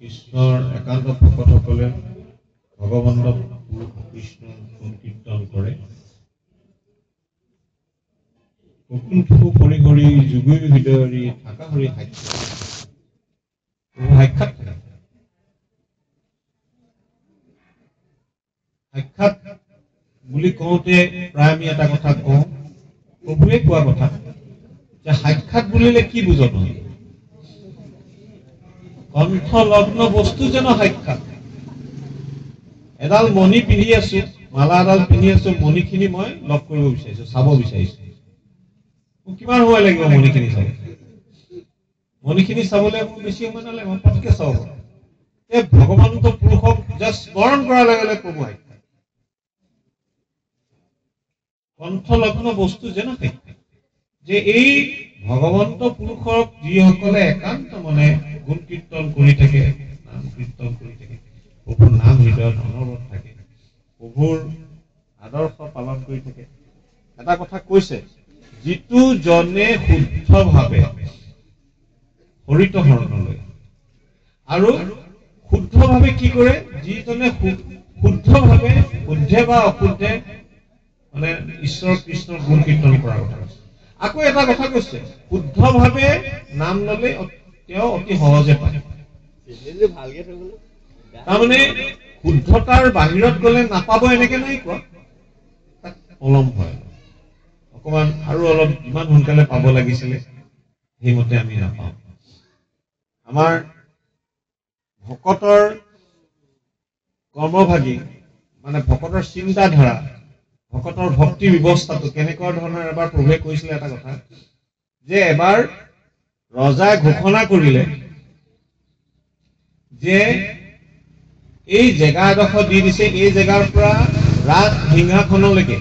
কৃষ্ণৰ একান্ত ভকতসকলে ভগৱন্ত কৃষ্ণ সংকীৰ্তন কৰে। বৈকুণ্ঠ পৰি হৰি যুগৈ হৃদয়ৰি থাকা হৰি সাক্ষাৎ সাক্ষাৎ বুলি কওঁতে প্ৰায় আমি এটা কথা কওঁ, প্ৰভুৱে কোৱা কথা যে সাক্ষাৎ বুলিলে কি বুজত কণ্ঠলগ্ন বস্তু যেন সাক্ষাৎ। এডাল মণি পিন্ধি আছো, মালা এডাল পিন্ধি আছো, মণিখিনি মই লগ কৰিব বিচাৰিছো, চাব বিচাৰিছো। মোক কিমান সময় লাগিব মণিখিনি চাব? মণিখিনি চাবলৈ মোৰ বেছি সময় নালাগে, মই পটকে চাব পাৰোঁ। এই ভগৱন্ত পুৰুষক জাষ্ট স্মৰণ কৰাৰ লগে লগে প্ৰভু সাক্ষাৎ। কণ্ঠলগ্ন বস্তু যেন সাক্ষাৎ, যে এই ভগৱন্ত পুৰুষক যিসকলে একান্ত মনে গুণ কীৰ্তন কৰি থাকে, নাম কীৰ্তন কৰি থাকে, প্ৰভুৰ নাম হৃদয়ত অনবৰত থাকে, প্ৰভুৰ আদৰ্শ পালন কৰি থাকে। এটা কথা কৈছে, যিটো জনে শুদ্ধভাৱে হৰিত শৰণ লয়, আৰু শুদ্ধভাৱে কি কৰে, যিজনে শুদ্ধভাৱে, শুদ্ধে বা অশুদ্ধে মানে ঈশ্বৰ কৃষ্ণৰ গুণ কীৰ্তন কৰাৰ কথা কৈছে। আকৌ এটা কথা কৈছে, শুদ্ধভাৱে নাম ললে তেওঁ অতি সহজে পায়। তাৰমানে শুদ্ধতাৰ বাহিৰত গলে নাপাব এনেকে নাই কোৱা, পলম হয়, অকমান আৰু অলপ ইমান সোনকালে পাব লাগিছিলে, সেইমতে আমি নাপাওঁ। আমাৰ ভকতৰ কৰ্মভাগী মানে ভকতৰ চিন্তাধাৰা, ভকতৰ ভক্তি ব্যৱস্থাটো কেনেকুৱা ধৰণৰ এবাৰ প্ৰভুৱে কৈছিলে এটা কথা, যে এবাৰ ৰজাই ঘোষণা কৰিলে যে এই জেগা এডোখৰ দি দিছে, এই জেগাৰ পৰা ৰাজ সিংহাসনলৈকে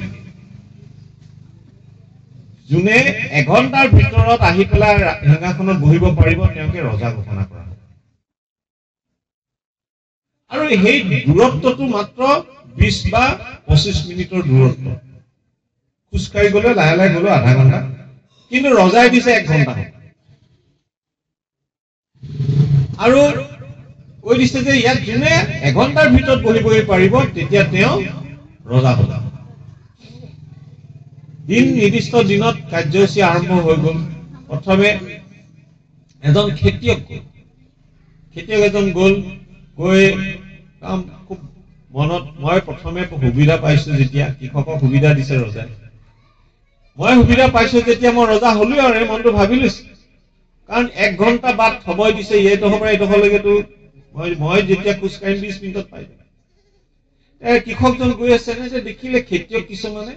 যোনে এঘণ্টাৰ ভিতৰত আহি পেলাই সিংহাসনত বহিব পাৰিব, তেওঁকে ৰজা ঘোষণা কৰা হয়। আৰু সেই দূৰত্বটো মাত্ৰ 20 বা 25 মিনিটৰ দূৰত্ব, খোজকাঢ়ি গলে লাহে লাহে গলেও আধা ঘণ্টা, কিন্তু ৰজাই দিছে 1 ঘণ্টা। আৰু কৈ দিছে যে ইয়াত যোনে এঘণ্টাৰ ভিতৰত বহিবহি পাৰিব, তেতিয়া তেওঁ ৰজা হ'ল। দিন নিৰ্দিষ্ট দিনত কাৰ্যসূচী আৰম্ভ হৈ গল। প্ৰথমে এজন খেতিয়ক এজন গল, গৈ খুব মনত, মই প্ৰথমে সুবিধা পাইছো যেতিয়া, কৃষকক সুবিধা দিছে ৰজাই, মই সুবিধা পাইছো যেতিয়া মই ৰজা হলো আৰু মনটো ভাবি লৈছো। কাৰণ 1 ঘণ্টা বাট সময় দিছে, এইডোখৰ পৰা এইডোখৰলৈকেতো মই যেতিয়া খোজকাঢ়ি 20 মিনিটত পাই যাম। কৃষকজন গৈ আছে, যে দেখিলে খেতিয়ক কিছুমানে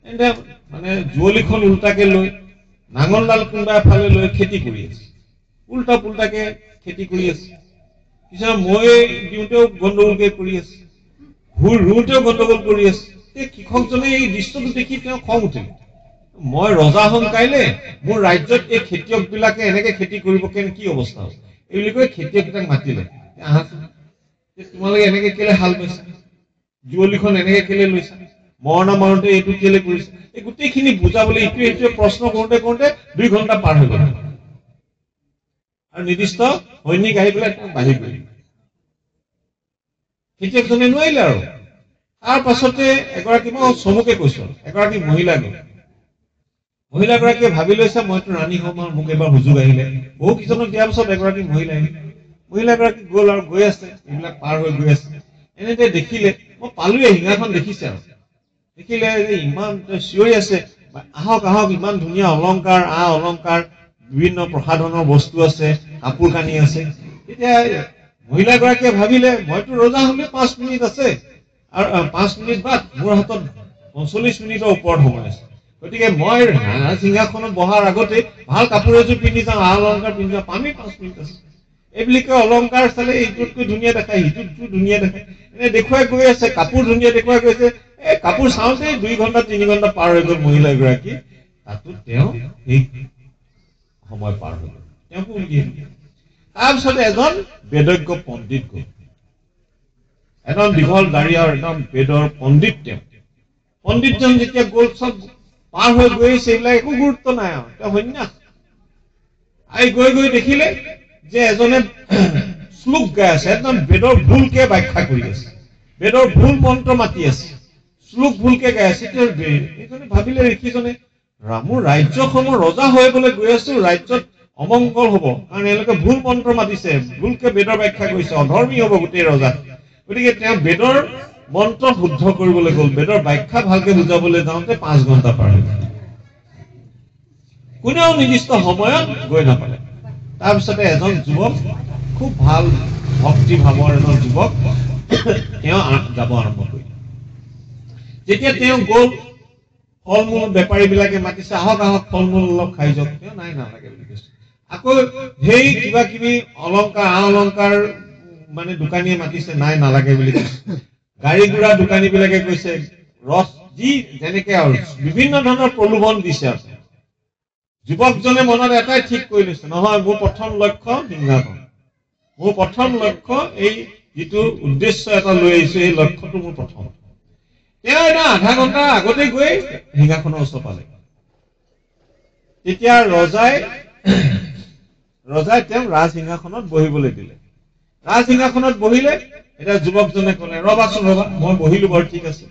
এনে মানে যুৱলিখন উল্টাকে লৈ, নাঙলডাল কোনোবা এফালে লৈ খেতি কৰি আছে, উল্টা পুল্টাকে খেতি কৰি আছে। কিছুমান মই দিওঁতেও গণ্ডগোলকে কৰি আছে, ভুল ৰুওঁতেও গণ্ডগোল কৰি আছে। কৃষকজনে এই দৃশ্যটো দেখি তেওঁ খং উঠিল, মই ৰজা হম কাইলে, মোৰ ৰাজ্যত এই খেতিয়ক বিলাকে এনেকে খেতি কৰিব, কি অৱস্থা হ'ব। এই বুলি কৈ খেতিয়ককেইটাক মাতিলে, আহাচোন, তোমালোকে এনেকে কেলে হাল পাইছা, যুৱলিখন এনেকে কেলে লৈছা, মৰণা মাৰোতে এইটো কেলে কৰিছা, এই গোটেইখিনি বুজাবলৈ ইটোৱে প্ৰশ্ন কৰোতে কৰোতে 2 ঘণ্টা পাৰ হৈ গল। আৰু নিৰ্দিষ্ট সৈনিক আহি পেলাই বাঢ়ি গল। খেতিয়কজনে নোৱাৰিলে আৰু। তাৰ পাছতে এগৰাকী, মই চমুকে কৈছো, এগৰাকী মহিলাগৰাকীয়ে ভাবি লৈছে মইতো ৰাণী হম আৰু মোক এবাৰ সুযোগ আহিলে। বহু কেইজনক দিয়াৰ পিছত এগৰাকী মহিলা আহিল। মহিলাগৰাকী গল আৰু গৈ আছে, এইবিলাক পাৰ হৈ গৈ আছে। এনেতে দেখিলে, মই পালোৱে, সিংহাসন দেখিছে আৰু দেখিলে যে ইমান চিঞৰি আছে, আহক আহক, ইমান ধুনীয়া অলংকাৰ, অলংকাৰ, বিভিন্ন প্ৰসাধনৰ বস্তু আছে, কাপোৰ কানি আছে। এতিয়া মহিলাগৰাকীয়ে ভাবিলে মইতো ৰজা হলে 5 মিনিট আছে, আৰু 5 মিনিট বাদ, মোৰ হাতত 45 মিনিটৰ ওপৰত সময় আছে, গতিকে মই সিংহাসনত বহাৰ আগতে ভাল কাপোৰ এযোৰ পিন্ধি যাওঁ, অলংকাৰ পিন্ধি যাওঁ, পামেই 5 মিনিট আছে। এইবিলাকে অলংকাৰ চালে ইটোতকৈ ধুনীয়া দেখায়, সিটোতকৈ ধুনীয়া দেখায়, এনে দেখুৱাই গৈ আছে, কাপোৰ ধুনীয়া দেখুৱাই গৈছে। কাপোৰ চাওঁতে 2 ঘণ্টা 3 ঘণ্টা পাৰ হৈ গল মহিলাগৰাকী, তাতো তেওঁ সেই সময় পাৰ হৈ গল, তেওঁকো উলিয়াই দিলে। তাৰপিছতে এজন বেদজ্ঞ পণ্ডিত গল, এজন দীঘল দাড়ি আৰু একদম বেদৰ পণ্ডিত। তেওঁ পণ্ডিতজন যেতিয়া গল, চব পাৰ হৈ গৈ আহিছে, এইবিলাক একো গুৰুত্ব নাই আৰু তেওঁ সন্ন্যাস। আহি গৈ গৈ দেখিলে যে এজনে শ্লোক গাই আছে, একদম বেদৰ ভুলকে ব্যাখ্যা কৰি আছে, বেদৰ ভুল মন্ত্ৰ মাতি আছে, শ্লোক ভুলকে গাই আছে। সেইজনে ভাবিলে ঋষিজনে, মোৰ ৰাজ্যসমূহ ৰজা হৈবলৈ গৈ আছো, ৰাজ্যত অমংগল হব, কাৰণ এওঁলোকে ভুল মন্ত্ৰ মাতিছে, ভুলকে বেদৰ ব্যাখ্যা কৰিছে, অধৰ্মী হব গোটেই ৰজা। গতিকে তেওঁ বেদৰ মন্ত্ৰ শুদ্ধ কৰিবলৈ গ'ল, বেদৰ ব্যাখ্যা ভালকে বুজাবলৈ যাওঁতে 5 ঘণ্টা পাৰ হৈ গ'ল। কোনেও নিৰ্দিষ্ট সময়ত গৈ নাপালে। তাৰপিছতে এজন যুৱক, খুব ভাল ভক্তি ভাৱৰ এজন যুৱক, তেওঁ যাব আৰম্ভ কৰিলে। যেতিয়া তেওঁ গ'ল, ফল মূল বেপাৰী বিলাকে মাতিছে, আহক আহক ফল মূল অলপ খাই যাওক। তেওঁ নাই, নালাগে বুলি কৈছে। আকৌ সেই কিবা কিবি অলংকাৰ, অলংকাৰ মানে দোকানীয়ে মাতিছে, নাই নালাগে বুলি কৈছে। গাড়ী ঘোঁৰা দোকানী বিলাকে কৈছে, ৰস যি যেনেকে আৰু বিভিন্ন ধৰণৰ প্ৰলোভন দিছে। যুৱকজনে মনত এটাই ঠিক কৰি লৈছে, নহয়, মোৰ প্ৰথম লক্ষ্য সিংহাসন, মোৰ প্ৰথম লক্ষ্য এই যিটো উদ্দেশ্য এটা লৈ আহিছো, এই লক্ষ্যটো মোৰ প্ৰথম। তেওঁ এটা আধা ঘণ্টা আগতে গৈ সিংহাসনৰ ওচৰ পালে। তেতিয়া ৰজাই তেওঁক ৰাজসিংহাসনত বহিবলৈ দিলে। ৰাজসিংহাসনত বহিলে। এতিয়া যুৱকজনে ক'লে, ৰবাচোন ৰবা, মই বহিলো বাৰু, ঠিক আছে।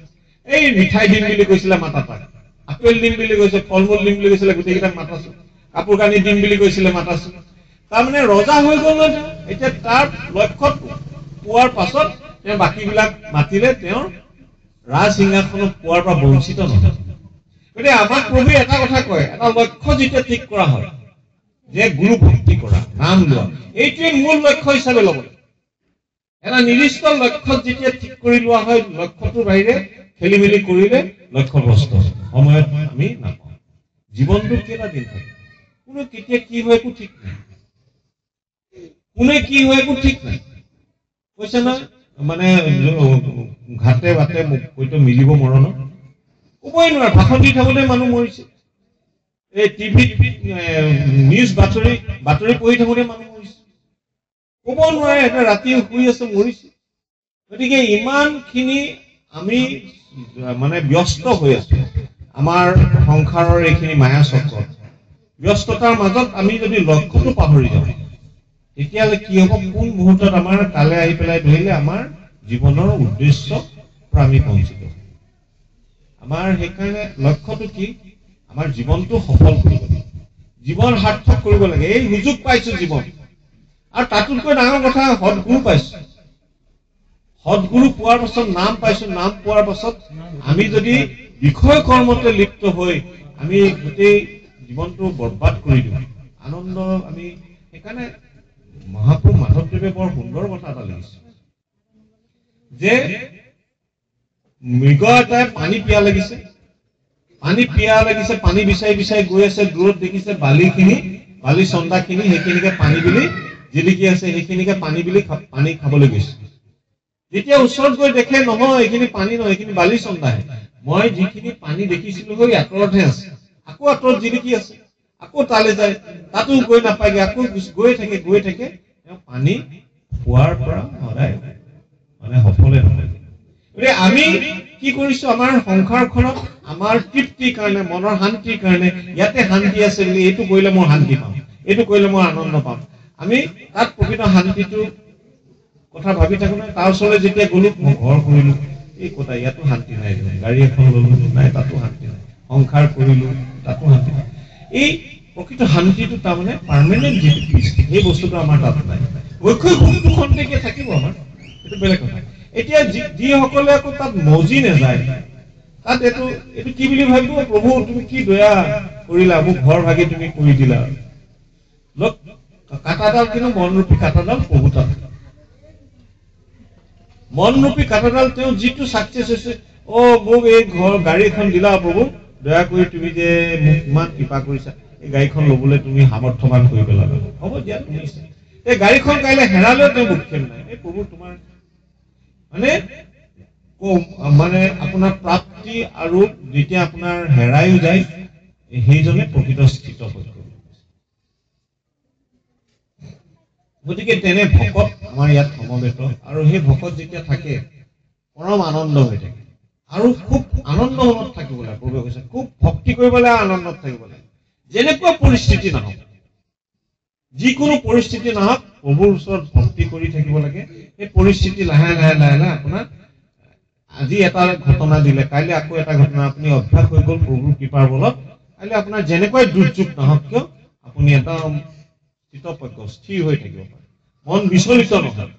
এই মিঠাই দিম বুলি কৈছিলে, মাতা তাক। আপেল দিম বুলি কৈছে, ফল মূল দিম বুলি কৈছিলে, গোটেইকেইটাক মাতাছো। কাপোৰ কানি দিম বুলি কৈছিলে, মাতাছো। তাৰমানে ৰজা হৈ গ'ল নহয়। এতিয়া তাৰ লক্ষ্য পোৱাৰ পাছত তেওঁ বাকীবিলাক মাতিলে, তেওঁৰ ৰাজসিংহাসনত পোৱাৰ পৰা বঞ্চিত নহয়। গতিকে আমাক প্ৰভুৱে এটা কথা কয়, এটা লক্ষ্য যেতিয়া ঠিক কৰা হয়, যে গুৰু ভক্তি কৰা, নাম লোৱা, এইটোৱে মূল লক্ষ্য হিচাপে ল'ব লাগে। এটা নিৰ্দিষ্ট লক্ষ্যত যেতিয়া ঠিক কৰি লোৱা হয়, লক্ষ্যটোৰ বাহিৰে খেলি মেলি কৰিলে লক্ষ্যগ্ৰস্ত সময়ত আমি নাপাওঁ। জীৱনটো কেইটা দিন থাকে, কোনো কেতিয়া কি হয় একো ঠিক নাই, কোনে কি হয় একো ঠিক নাই। কৈছে না, মানে ঘাটে বাটে কৈতো মিলিব মৰণ, ক'বই নোৱাৰে। ভাষণ দি থাকোতে মানুহ মৰিছে, এই টিভিত নিউজ বাতৰি পঢ়ি থাকোতে মানুহ মৰিছে, ক'ব নোৱাৰে। এটা ৰাতি শুই আছে, মৰিছে। গতিকে ইমানখিনি আমি মানে ব্যস্ত হৈ আছো আমাৰ সংসাৰৰ এইখিনি মায়া চক্ৰত। ব্যস্ততাৰ মাজত আমি যদি লক্ষ্যটো পাহৰি যাওঁ, তেতিয়াহ'লে কি হ'ব, কোন মুহূৰ্তত আমাৰ কালে আহি পেলাই ধৰিলে আমাৰ জীৱনৰ উদ্দেশ্যৰ পৰা আমি বঞ্চিত। আমাৰ সেইকাৰণে লক্ষ্যটো কি, আমাৰ জীৱনটো সফল কৰিব লাগে, জীৱন সাৰ্থক কৰিব লাগে। এই সুযোগ পাইছো জীৱন, আৰু তাতোতকৈ ডাঙৰ কথা, সৎগুৰু পাইছো। সৎগুৰু পোৱাৰ পাছত নাম পাইছো, নাম পোৱাৰ পাছত আমি যদি বিষয় কৰ্মতে লিপ্ত হৈ আমি গোটেই জীৱনটো বৰবাদ কৰি দিওঁ, আনন্দ আমি। সেইকাৰণে মহাপুৰুষ মাধৱদেৱে বৰ সুন্দৰ কথা এটা লিখিছে, যে মৃগ এটাই পানী পিয়া লাগিছে, পানী বিচাৰি বিচাৰি গৈ আছে, দূৰত দেখিছে বালি চন্দাখিনি, সেইখিনিকে পানী বুলি জিলিকি আছে, সেইখিনিকে পানী বুলি পানী খাবলৈ গৈছে। যেতিয়া ওচৰত গৈ দেখে, নহয় এইখিনি পানী নহয়, এইখিনি বালি চন্দাহে, মই যিখিনি পানী দেখিছিলো সেই আঁতৰতহে আছে। আকৌ আঁতৰত জিলিকি আছে, আকৌ তালৈ যায়, তাতো গৈ নাপায়গে, আকৌ গৈ থাকে। তেওঁ পানী পোৱাৰ পৰা সদায় মানে সফলে নহয়। গতিকে আমি কি কৰিছো, আমাৰ সংসাৰখনত আমাৰ তৃপ্তিৰ কাৰণে, মনৰ শান্তিৰ কাৰণে, ইয়াতে শান্তি আছে বুলি এইটো কৰিলে মই শান্তি পাম, এইটো কৰিলে মই আনন্দ পাম, আমি তাত প্ৰকৃত শান্তিটো কথা ভাবি থাকো নাই। তাৰ ওচৰলৈ যেতিয়া গ'লো, মই ঘৰ কৰিলো, এই কথা ইয়াতো শান্তি নাই, গাড়ী এখন ললো, নাই তাতো শান্তি নাই, সংসাৰ কৰিলো, তাতো শান্তি নাই। এই প্ৰকৃত শান্তিটো তাৰমানে পাৰ্মানেণ্ট যিটো পিচ, সেই বস্তুটো আমাৰ তাত নাই। বৈষয়িক সুখটো খন্তেকীয়া থাকিব আমাৰ, সেইটো বেলেগ কথা। এতিয়া যিসকলে আকৌ তাত মজি নাযায়, তাত এইটো কি বুলি ভাবিব, প্ৰভু তুমি কি দয়া কৰিলা, মোক ঘৰ ভাগি তুমি কৰি দিলা। কাটাডাল কিন্তু মনৰূপী কাটাডাল প্ৰভু তাত, মনৰূপী কাটাডাল তেওঁ যিটো চাকচেছ হৈছে, মোক এই ঘৰ গাড়ী এখন দিলা প্ৰভু, দয়া কৰি তুমি যে মোক ইমান কৃপা কৰিছা, এই গাড়ীখন ল'বলৈ তুমি সামৰ্থ্যৱান কৰি পেলালা, হ'ব দিয়া তুমি। এই গাড়ীখন কাইলৈ হেৰালেও তেওঁ ভূক্ষেপ নাই, এই প্ৰভু তোমাৰ মানে আপোনাৰ প্ৰাপ্তি, আৰু যেতিয়া আপোনাৰ হেৰাইও যায়, সেইজনে প্ৰকৃত স্থিত পক্ষ। গতিকে তেনে ভকত আমাৰ ইয়াত সমবেত, আৰু সেই ভকত যেতিয়া থাকে পৰম আনন্দ হৈ থাকে, আৰু খুব আনন্দ মনত থাকিব লাগে। প্ৰভুৱে কৈছে খুব ভক্তি কৰিব লাগে, আনন্দত থাকিব লাগে, যেনেকুৱা পৰিস্থিতি নহওক, যিকোনো পৰিস্থিতি নহওক প্ৰভুৰ ওচৰত ভক্তি কৰি থাকিব লাগে। এই পৰিস্থিতি লাহে লাহে লাহে লাহে আপোনাৰ আজি এটা ঘটনা দিলে, কাইলৈ আকৌ এটা ঘটনা, আপুনি অভ্যাস হৈ গ'ল প্ৰভুৰ কৃপাৰ বলত। কাইলৈ আপোনাৰ যেনেকৈ দুৰ্যোগ নহওক কিয় আপুনি একদম স্থিতপজ্ঞ স্থিৰ হৈ থাকিব পাৰে, মন বিচলিত নহয়।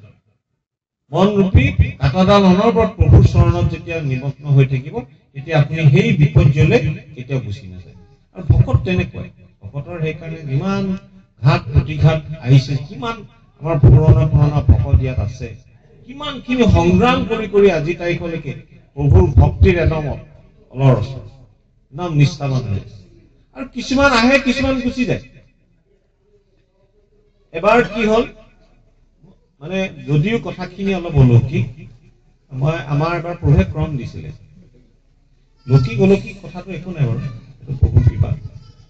মন ৰূপী কাটাডাল অনবৰত প্ৰভুৰ চৰণত যেতিয়া নিমগ্ন হৈ থাকিব, তেতিয়া আপুনি সেই বিপৰ্যয়লৈ কেতিয়াও গুচি নাযায়। আৰু ভকত তেনেকুৱাই, ভকতৰ সেইকাৰণে যিমান ঘাত প্ৰতিঘাত আহিছে, কিমান আমাৰ পুৰণা পুৰণা ভকত ইয়াত আছে, কিমানখিনি সংগ্ৰাম কৰি কৰি আজি তাৰিখলৈকে প্ৰভুৰ ভক্তিৰ একদম অলৰচ, একদম নিষ্ঠাবান হৈ আছে। আৰু কিছুমান আহে, কিছুমান গুচি যায়। এবাৰ কি হ'ল, মানে যদিও কথাখিনি অলপ অলৌকিক, আমাৰ এবাৰ প্ৰভুৱে ক্ৰম দিছিলে। লৌকিক অলৌকিক কথাটো একো নাই বাৰু, এইটো প্ৰভুৰ কৃপা।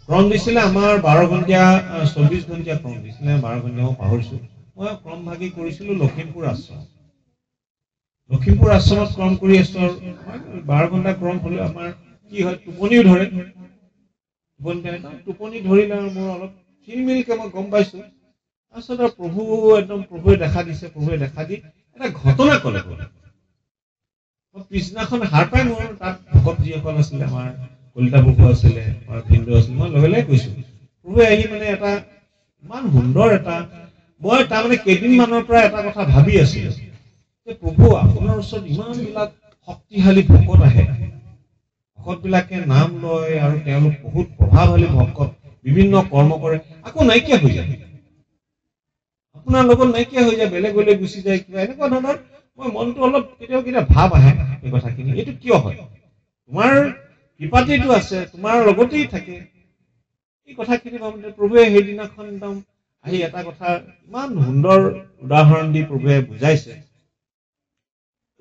ক্ৰম দিছিলে আমাৰ 12 ঘণ্টীয়া 24 ঘণ্টীয়া ক্ৰম দিছিলে, 12 ঘণ্টীয়া মই পাহৰিছো। মই ক্ৰম ভাগি কৰিছিলো লখিমপুৰ আশ্ৰম। লখিমপুৰ আশ্ৰমত ক্ৰম কৰি আছো। 12 ঘণ্টা ক্ৰম হলে আমাৰ কি হয়, টোপনিও ধৰে। টোপনি ধৰিলে আৰু মোৰ অলপ চিলমিলকে মই গম পাইছো। তাৰপিছত আৰু প্ৰভুৱে দেখা দিছে, প্ৰভুৱে দেখা দি এটা ঘটনা ক'লে। পিছদিনাখন সাৰ পাই মোৰ তাত ভকত যিসকল আছিলে, আমাৰ কলিতা প্ৰভু আছিলে, আমাৰ ভিন্দু আছিলে, মই লগে লগে কৈছো, প্ৰভুৱে আহি মানে এটা ইমান সুন্দৰ এটা, মই তাৰমানে কেইদিনমানৰ পৰা এটা কথা ভাবি আছিলো যে প্ৰভু আপোনাৰ ওচৰত ইমান বিলাক শক্তিশালী ভকত আহে, ভকত বিলাকে নাম লয় আৰু তেওঁলোক বহুত প্ৰভাৱশালী ভকত, বিভিন্ন কৰ্ম কৰে, আকৌ নাইকিয়া হৈ যায়, আপোনাৰ লগত নাইকিয়া হৈ যায়, বেলেগ বেলেগ গুচি যায়, কিবা এনেকুৱা ধৰণৰ মই মনটো অলপ কেতিয়াবা ভাৱ আহে এই কথাখিনি। এইটো কিয় হয়? তোমাৰ কৃপাতেইটো আছে, তোমাৰ লগতেই থাকে। এই কথাখিনি ভাবোতে প্ৰভুৱে সেইদিনাখন একদম আহি এটা কথা ইমান সুন্দৰ উদাহৰণ দি প্ৰভুৱে বুজাইছে।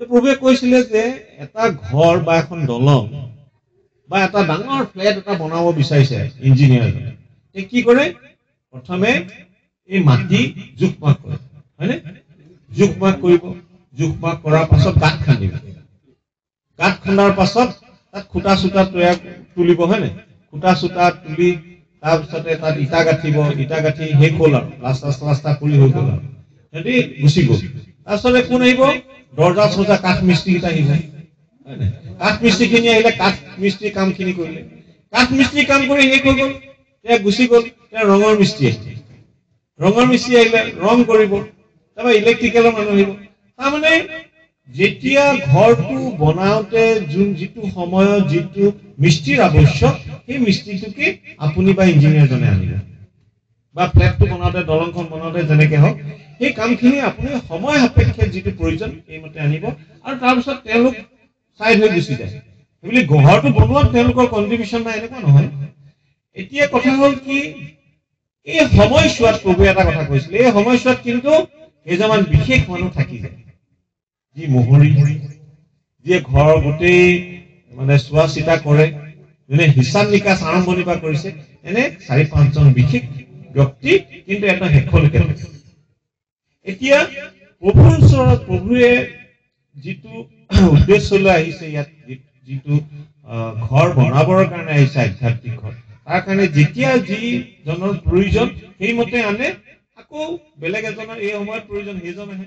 প্ৰভুৱে কৈছিলে যে এটা ঘৰ বা এখন দলং বা এটা ডাঙৰ ফ্লেট এটা বনাব বিচাৰিছে ইঞ্জিনিয়াৰজনে, কি কৰে? প্ৰথমে এই মাটি জোখ মাখ কৰে, হয়নে? জোখ মাখ কৰিব, জোখ মাখ কৰাৰ পাছত গাঁত খান্দিব, গাঁত খন্দাৰ পাছত তাত খুটা চুটা তুলিব, হয়নে? খুটা চুটা তুলি তাৰপিছতে তাত ইটা গাঁঠিব, ইটা গাঁঠি শেষ হ'ল আৰু প্লাষ্টাৰ কৰি হৈ গ'ল আৰু সিহঁতি গুচি গ'ল। তাৰপিছতে কোন আহিব? দৰ্জা চৰ্জা কাঠ মিস্ত্ৰী কেইটা আহিব, কাঠ মিস্ত্ৰী খিনি আহিলে, কাঠ মিস্ত্ৰী কাম খিনি কৰিলে, কাঠ মিস্ত্ৰী কাম কৰি শেষ হৈ গ'ল, তেওঁ গুচি গ'ল। তেওঁ ৰঙৰ মিস্ত্ৰী আহিলে, ৰঙৰ মিস্ত্ৰী আহিলে ৰং কৰিব, তাৰপৰা ইলেক্ট্ৰিকেলৰ মানুহ আহিব। তাৰমানে যেতিয়া ঘৰটো বনাওতে যিটো সময়ত যিটো মিস্ত্ৰীৰ আৱশ্যক, সেই মিস্ত্ৰীটোকে আপুনি বা ইঞ্জিনিয়াৰজনে আনিব, বা ফ্লেটটো বনাওতে, দলংখন বনাওতে যেনেকে হওক, সেই কামখিনি আপুনি সময় সাপেক্ষে যিটো প্ৰয়োজন সেইমতে আনিব, আৰু তাৰপিছত তেওঁলোক চাইড হৈ গুচি যায়। সেইবুলি ঘৰটো বনোৱাত তেওঁলোকৰ কন্ট্ৰিবিউশ্যন নাই এনেকুৱা নহয়। এতিয়া কথা হ'ল কি, এই সময়ছোৱাত প্ৰভুৱে এটা কথা কৈছিলে, এই সময়ছোৱাত কিন্তু কেইজনমান বিশেষ মানুহ থাকি যায়, যি মহৰী, যিয়ে ঘৰ গোটেই মানে চোৱা চিতা কৰে, যোনে হিচাপ নিকাচ আৰম্ভণিৰ পৰা কৰিছে, এনে 4-5জন বিশেষ ব্যক্তি কিন্তু এটা শেষলৈকে থাকে। এতিয়া প্ৰভুৰ ওচৰত প্ৰভুৱে যিটো উদ্দেশ্যলৈ আহিছে, ইয়াত যিটো ঘৰ বনাবৰ কাৰণে আহিছে, আধ্যাত্মিক ঘৰ, তাৰ কাৰণে যেতিয়া যিজনৰ প্ৰয়োজন সেইমতে আনে, আকৌ বেলেগ এজনৰ এই সময়ত প্ৰয়োজন সেইজন আহে।